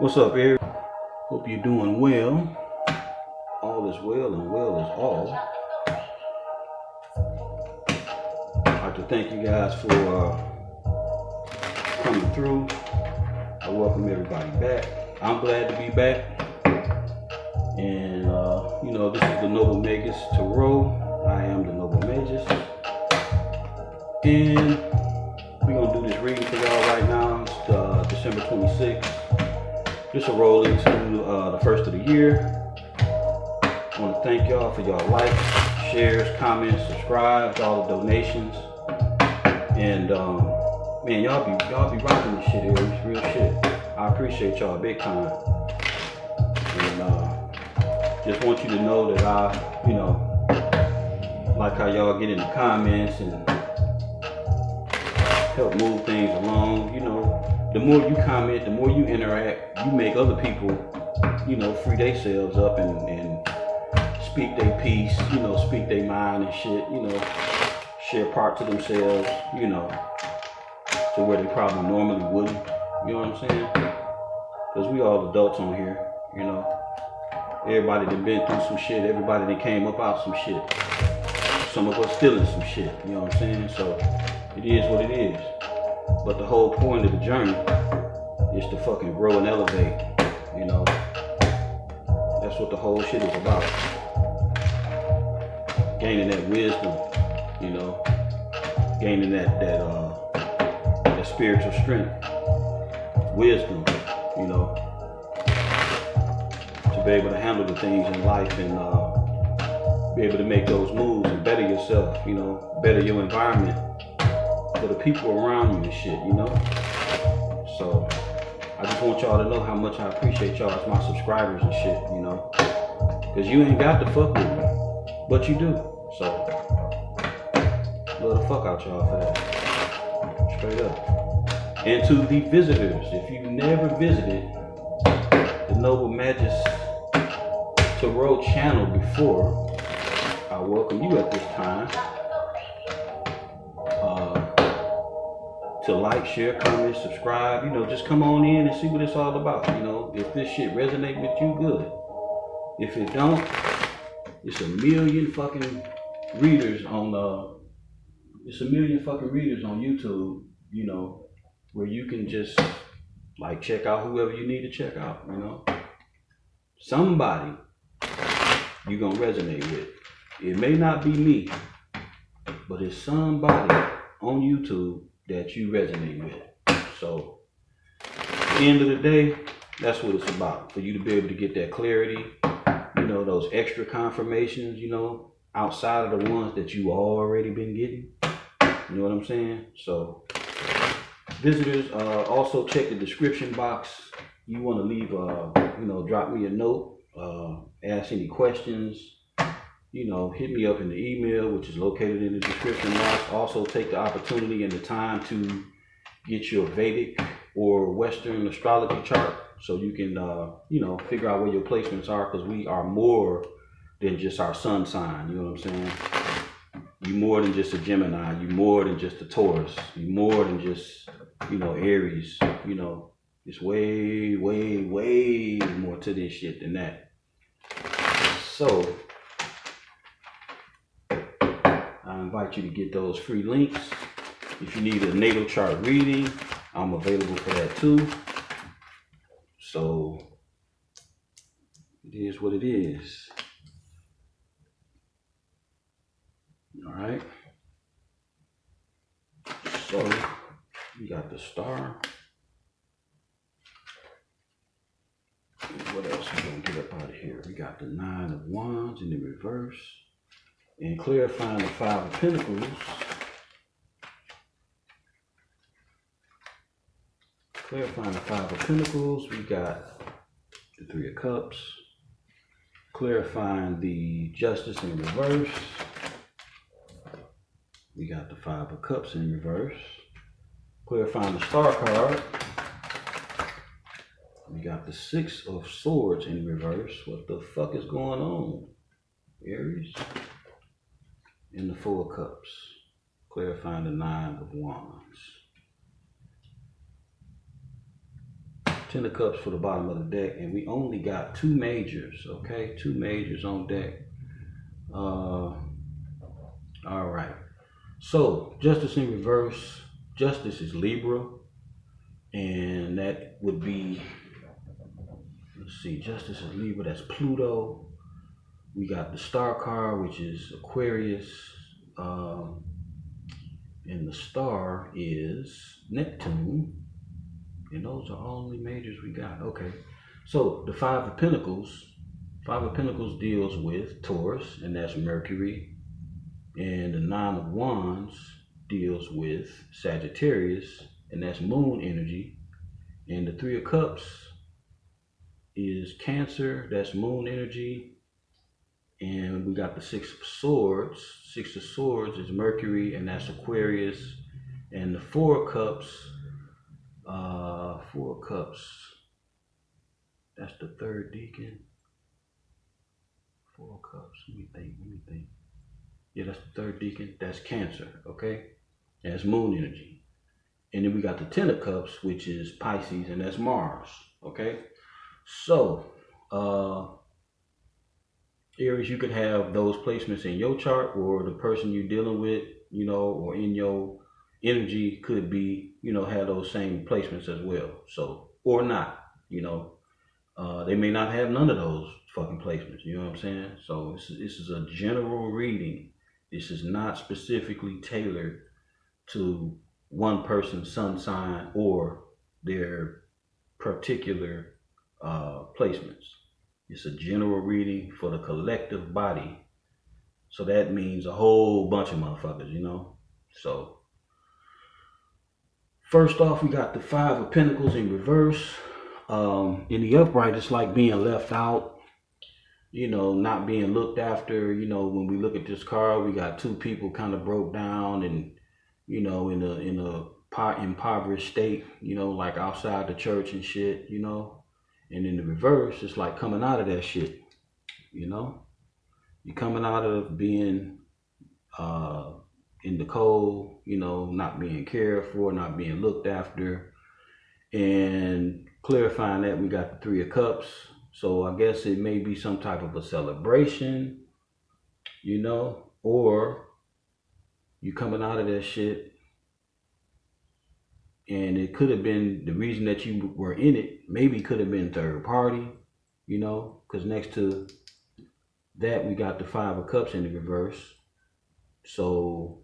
What's up, Aries? Hope you're doing well. All is well and well is all. I'd like to thank you guys for coming through. I welcome everybody back. I'm glad to be back. And, this is the Noble Magus Tarot. I am the Noble Magus. And we're going to do this reading for y'all right now. It's December 26th. Just a roll into the first of the year. I want to thank y'all for y'all likes, shares, comments, subscribes, all the donations. And man, y'all be rocking this shit, Aries, real shit. I appreciate y'all big time. And just want you to know that I, like how y'all get in the comments and help move things along. The more you comment, the more you interact, you make other people, free themselves up and speak their piece, speak their mind and shit, share parts of themselves, to where they probably normally wouldn't. You know what I'm saying? Because we all adults on here, Everybody that been through some shit, everybody that came up out some shit. Some of us still in some shit, you know what I'm saying? So it is what it is. But the whole point of the journey is to fucking grow and elevate, That's what the whole shit is about. Gaining that wisdom, Gaining that spiritual strength, wisdom, to be able to handle the things in life and be able to make those moves and better yourself, better your environment for the people around you and shit, So I just want y'all to know how much I appreciate y'all as my subscribers and shit, Because you ain't got to fuck with me, but you do. So love the fuck out y'all for that. Straight up. And to the visitors, if you've never visited the Noble Magus Tarot Channel before, I welcome you at this time to like, share, comment, subscribe. Just come on in and see what it's all about. If this shit resonate with you, good. If it don't, it's a million fucking readers on YouTube, where you can just check out whoever you need to check out, Somebody you gonna resonate with. It may not be me, but it's somebody on YouTube that you resonate with. So at the end of the day, that's what it's about. For you to be able to get that clarity, those extra confirmations, outside of the ones that you already been getting. You know what I'm saying? So visitors, also check the description box. You want to leave, drop me a note, ask any questions, hit me up in the email, which is located in the description box. Also take the opportunity and the time to get your Vedic or Western astrology chart so you can, figure out where your placements are, because we are more than just our sun sign. You know what I'm saying? You're more than just a Gemini. You're more than just a Taurus. You're more than just, Aries. It's way, way, way more to this shit than that. So I invite you to get those free links. If you need a natal chart reading, I'm available for that too. So it is what it is. All right. So we got the star. And what else we gonna get up out of here? We got the 9 of Wands in the reverse. And clarifying the 5 of Pentacles. Clarifying the 5 of Pentacles, we got the 3 of Cups. Clarifying the Justice in reverse. We got the 5 of Cups in reverse. Clarifying the Star card. We got the 6 of Swords in reverse. What the fuck is going on, Aries? And the 4 of Cups. Clarifying the 9 of Wands. 10 of Cups for the bottom of the deck, and we only got 2 majors, okay? 2 majors on deck. All right. So, Justice in reverse. Justice is Libra, and that would be, let's see, Justice is Libra, that's Pluto. We got the Star card, which is Aquarius, and the Star is Neptune, and those are all the majors we got. Okay, so the Five of Pentacles deals with Taurus, and that's Mercury, and the Nine of Wands deals with Sagittarius, and that's Moon energy, and the Three of Cups is Cancer, that's Moon energy, and we got the Six of Swords. Six of Swords is Mercury, and that's Aquarius, and the Four of Cups, that's the third deacon. Four of Cups, let me think. Yeah, that's the third deacon, that's Cancer, okay? That's Moon energy. And then we got the 10 of Cups, which is Pisces, and that's Mars, okay? So, Aries, you could have those placements in your chart, or the person you're dealing with, you know, or in your energy could be, you know, have those same placements as well. So, or not, you know. They may not have none of those fucking placements, you know what I'm saying? So this is a general reading. This is not specifically tailored to one person's sun sign or their particular placements. It's a general reading for the collective body. So that means a whole bunch of motherfuckers, you know? So first off, we got the Five of Pentacles in reverse. In the upright, it's like being left out, you know, not being looked after. You know, when we look at this card, we got 2 people kind of broke down and, you know, in a impoverished state, you know, like outside the church and shit, you know. And in the reverse, it's like coming out of that shit, you know. You're coming out of being in the cold, you know, not being cared for, not being looked after. And clarifying that, we got the Three of Cups. So I guess it may be some type of a celebration, you know, or you coming out of that shit. And it could have been the reason that you were in it, maybe could have been third party, you know, because next to that, we got the Five of Cups in the reverse. So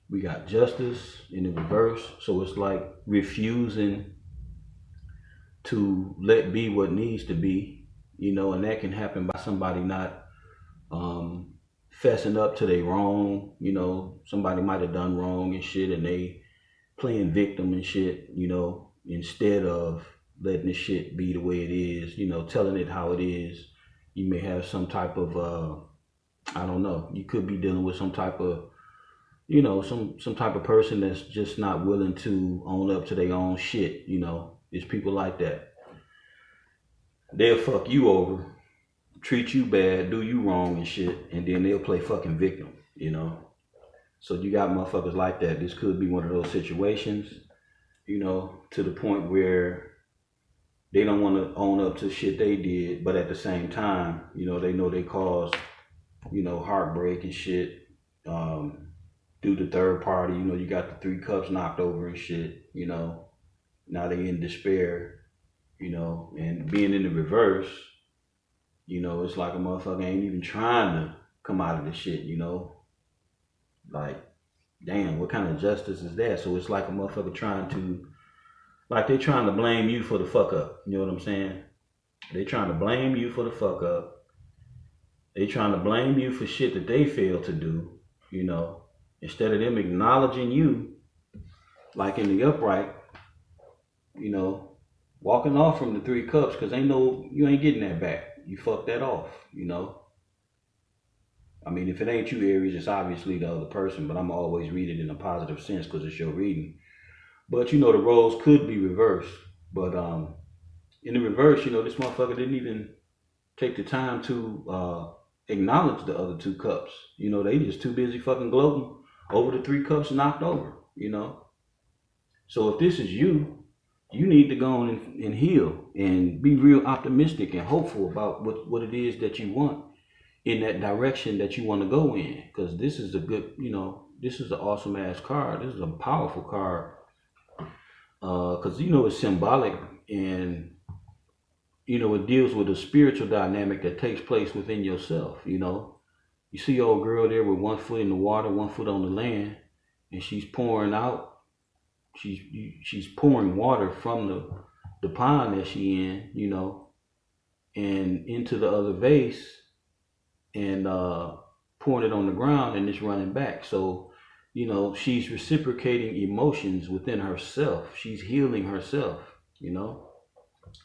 we got Justice in the reverse. So it's like refusing to let be what needs to be, you know, and that can happen by somebody not fessing up to their wrong, you know. Somebody might have done wrong and shit, and they playing victim and shit, you know, instead of letting the shit be the way it is, you know, telling it how it is. You may have some type of, I don't know, you could be dealing with some type of, you know, some type of person that's just not willing to own up to their own shit, you know. There's people like that. They'll fuck you over, treat you bad, do you wrong and shit, and then they'll play fucking victim, you know. So you got motherfuckers like that. This could be one of those situations, you know, to the point where they don't want to own up to shit they did, but at the same time, you know they caused, you know, heartbreak and shit due to third party. You know, you got the Three Cups knocked over and shit, you know. Now they in despair, you know, and being in the reverse, you know, it's like a motherfucker ain't even trying to come out of the shit, you know. Like, damn, what kind of justice is that? So it's like a motherfucker trying to, like they trying to blame you for the fuck up. You know what I'm saying? They trying to blame you for the fuck up. They trying to blame you for shit that they failed to do, you know. Instead of them acknowledging you, like in the upright, you know, walking off from the Three Cups, because they know you ain't getting that back. You fucked that off, you know. I mean, if it ain't you, Aries, it's obviously the other person, but I'm always read it in a positive sense because it's your reading. But, you know, the roles could be reversed. But in the reverse, you know, this motherfucker didn't even take the time to acknowledge the other 2 cups. You know, they just too busy fucking gloating over the 3 cups knocked over, you know. So if this is you, you need to go on and heal and be real optimistic and hopeful about what it is that you want in that direction that you want to go in. Because this is a good, this is an awesome ass card. This is a powerful card. Because, it's symbolic and, it deals with a spiritual dynamic that takes place within yourself, You see old girl there with one foot in the water, one foot on the land, and she's pouring out. She's pouring water from the pond that she in, and into the other vase, and pouring it on the ground, and it's running back. So, she's reciprocating emotions within herself. She's healing herself,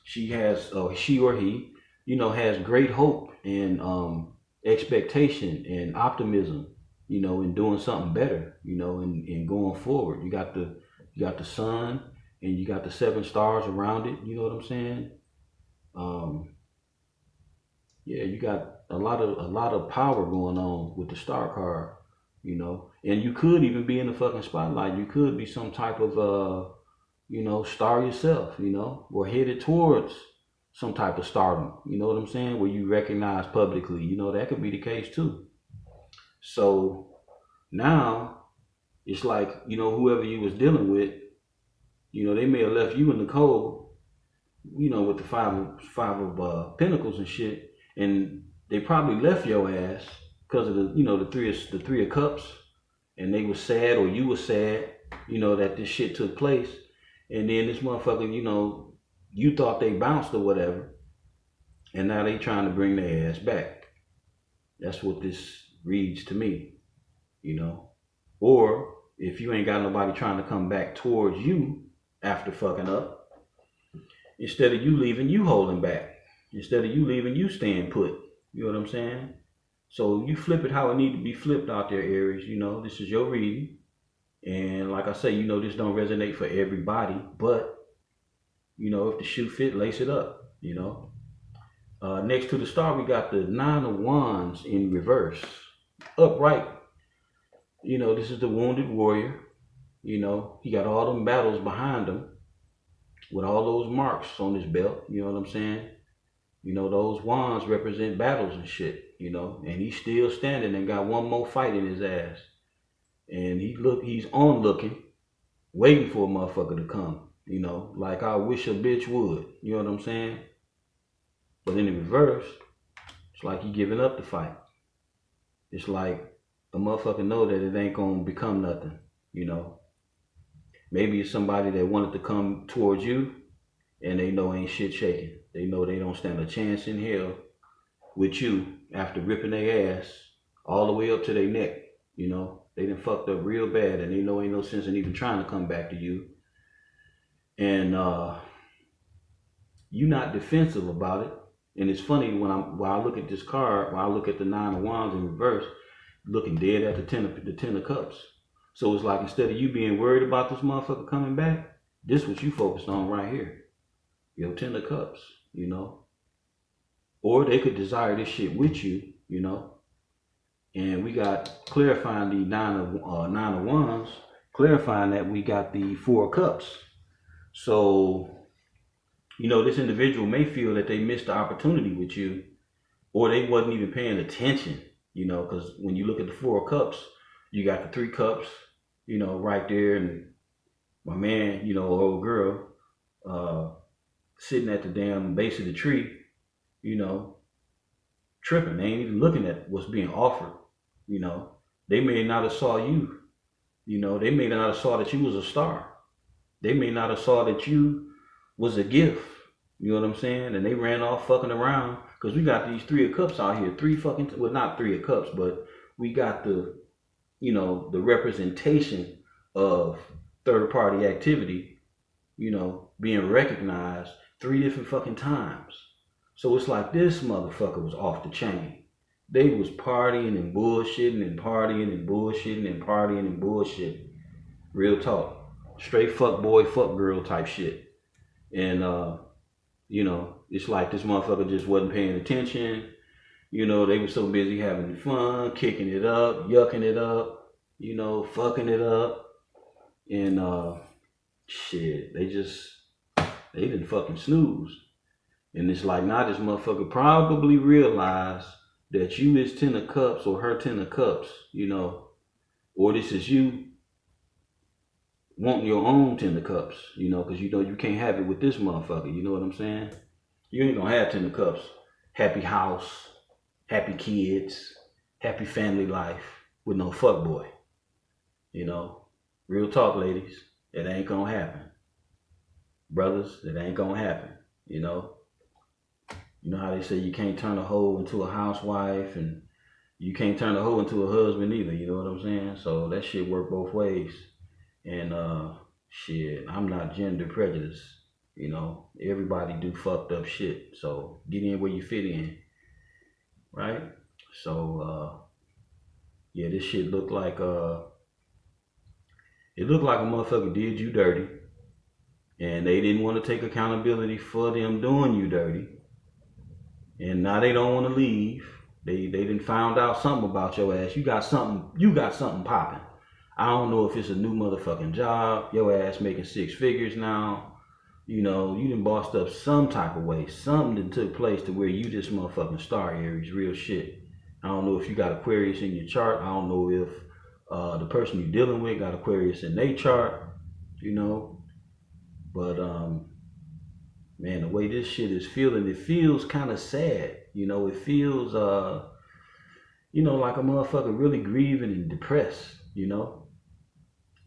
She has, she or he, has great hope and expectation and optimism, in doing something better, and going forward. You got the sun and you got the 7 stars around it. You know what I'm saying? Yeah, you got a lot of power going on with the star card, and you could even be in the fucking spotlight. You could be some type of, star yourself, or headed towards some type of stardom. You know what I'm saying? Where you recognize publicly, that could be the case too. So now it's like, whoever you was dealing with, they may have left you in the cold, with the five of pentacles and shit, and they probably left your ass because of the three of cups, and they were sad, or you were sad, that this shit took place, and then this motherfucker, you thought they bounced or whatever, and now they trying to bring their ass back. That's what this reads to me, Or if you ain't got nobody trying to come back towards you after fucking up, instead of you leaving, you holding back. Instead of you leaving, you staying put. You know what I'm saying? So you flip it how it need to be flipped out there, Aries. This is your reading. And like I say, this don't resonate for everybody. But, if the shoe fit, lace it up, Next to the star, we got the 9 of Wands in reverse. Upright. This is the wounded warrior. He got all them battles behind him with all those marks on his belt. You know what I'm saying? Those wands represent battles and shit, and he's still standing and got one more fight in his ass. And he's on looking, waiting for a motherfucker to come, like I wish a bitch would. You know what I'm saying? But in the reverse, it's like he giving up the fight. It's like a motherfucker know that it ain't gonna become nothing, Maybe it's somebody that wanted to come towards you and they know ain't shit shaking. They know they don't stand a chance in hell with you after ripping their ass all the way up to their neck, They done fucked up real bad and they know ain't no sense in even trying to come back to you. And you're not defensive about it. And it's funny when I look at this card, when I look at the 9 of Wands in reverse, looking dead at the 10 of Cups. So it's like instead of you being worried about this motherfucker coming back, this what you focused on right here. 10 of Cups, Or they could desire this shit with you, And we got clarifying the 9 of Wands, clarifying that we got the 4 of Cups. So, this individual may feel that they missed the opportunity with you, or they wasn't even paying attention, because when you look at the 4 of Cups, you got the 3 cups, right there, and my man, old girl, sitting at the damn base of the tree, tripping. They ain't even looking at what's being offered. They may not have saw you. They may not have saw that you was a star. They may not have saw that you was a gift. You know what I'm saying? And they ran off fucking around because we got these 3 of Cups out here. Not 3 of Cups, but we got the representation of third party activity, being recognized 3 different fucking times. So it's like this motherfucker was off the chain. They was partying and bullshitting and partying and bullshitting and partying and bullshitting. Real talk. Straight fuck boy, fuck girl type shit. And, it's like this motherfucker just wasn't paying attention. They were so busy having fun, kicking it up, yucking it up, fucking it up. And, shit, they just They didn't fucking snooze. And it's like, now this motherfucker probably realized that you is 10 of cups or her 10 of cups, you know, or this is you wanting your own 10 of cups, you know, because you know you can't have it with this motherfucker, you know what I'm saying? You ain't gonna have 10 of cups. Happy house, happy kids, happy family life with no fuck boy. You know, real talk, ladies, it ain't gonna happen. Brothers, it ain't gonna happen, you know. You know how they say you can't turn a hoe into a housewife, and you can't turn a hoe into a husband either, you know what I'm saying? So that shit work both ways. And shit, I'm not gender prejudiced, you know. Everybody do fucked up shit. So get in where you fit in, right? So yeah, this shit looked like it looked like a motherfucker did you dirty, and they didn't want to take accountability for them doing you dirty. And now they don't want to leave. They done found out something about your ass. You got something popping. I don't know if it's a new motherfucking job. Your ass making 6 figures now. You know, you done bossed up some type of way. Something that took place to where you this motherfucking star, Aries. Real shit. I don't know if you got Aquarius in your chart. I don't know if the person you're dealing with got Aquarius in their chart. You know. But man, the way this shit is feeling, it feels kind of sad. You know, it feels, you know, like a motherfucker really grieving and depressed, you know.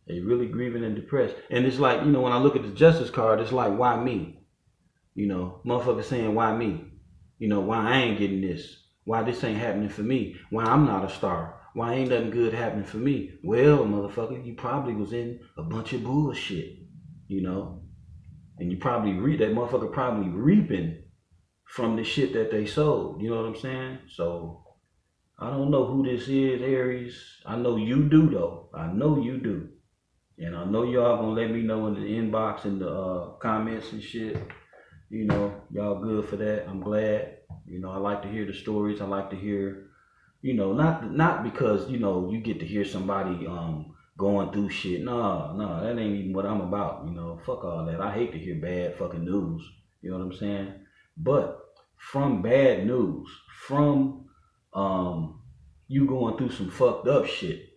They really grieving and depressed. And it's like, you know, when I look at the Justice card, it's like, why me? You know, motherfucker saying, why me? You know, why I ain't getting this? Why this ain't happening for me? Why I'm not a star? Why ain't nothing good happening for me? Well, motherfucker, you probably was in a bunch of bullshit, you know. And you probably that motherfucker probably reaping from the shit that they sold. You know what I'm saying? So I don't know who this is, Aries. I know you do though. I know you do. And I know y'all gonna let me know in the inbox and the comments and shit. You know, y'all good for that. I'm glad. You know, I like to hear the stories. I like to hear, you know, not because, you know, you get to hear somebody going through shit. No, that ain't even what I'm about. You know, fuck all that. I hate to hear bad fucking news. You know what I'm saying? But from bad news, from you going through some fucked up shit,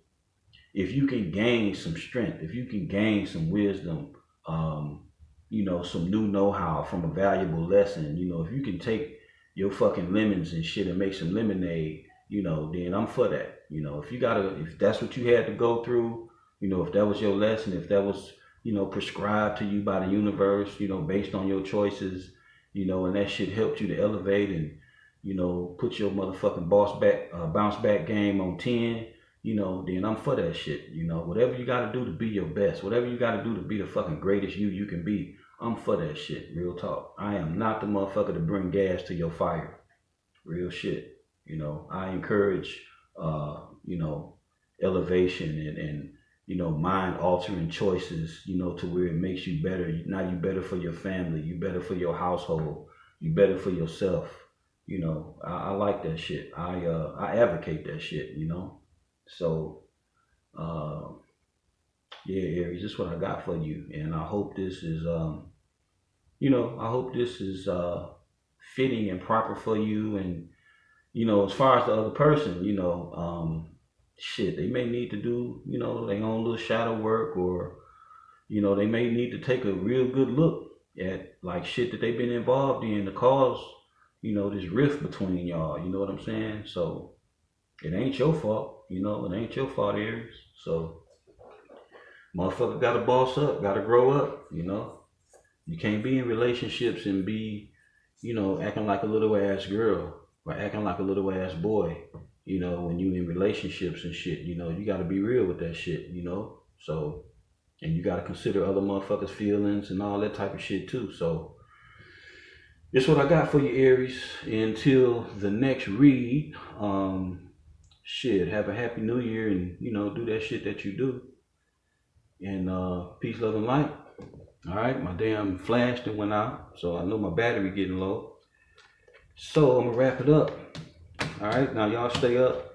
if you can gain some strength, if you can gain some wisdom, you know, some new know-how from a valuable lesson, you know, if you can take your fucking lemons and shit and make some lemonade, you know, then I'm for that. You know, if that's what you had to go through, you know, if that was your lesson, if that was, you know, prescribed to you by the universe, you know, based on your choices, you know, and that shit helped you to elevate and, you know, put your motherfucking bounce back game on 10, you know, then I'm for that shit. You know, whatever you got to do to be your best, whatever you got to do to be the fucking greatest you can be, I'm for that shit. Real talk. I am not the motherfucker to bring gas to your fire. Real shit. You know, I encourage, you know, elevation and, you know, mind altering choices, you know, to where it makes you better. Now you better for your family. You better for your household. You better for yourself. You know, I like that shit. I advocate that shit, you know. So, yeah, Aries, this is what I got for you. And I hope this is, you know, I hope this is fitting and proper for you. And, you know, as far as the other person, you know, shit, they may need to do, you know, their own little shadow work, or, you know, they may need to take a real good look at like shit that they've been involved in to cause, you know, this rift between y'all. You know what I'm saying? So it ain't your fault, you know, it ain't your fault, Aries. So motherfucker gotta boss up, gotta grow up, you know. You can't be in relationships and be, you know, acting like a little ass girl or acting like a little ass boy, you know, when you in relationships and shit. You know, you gotta be real with that shit, you know. So, and you gotta consider other motherfuckers' feelings and all that type of shit too. So this is what I got for you, Aries. Until the next read, shit, have a happy new year, and, you know, do that shit that you do. And peace, love, and light. All right, my damn flash that went out, so I know my battery getting low. So I'm gonna wrap it up. All right, now y'all stay up,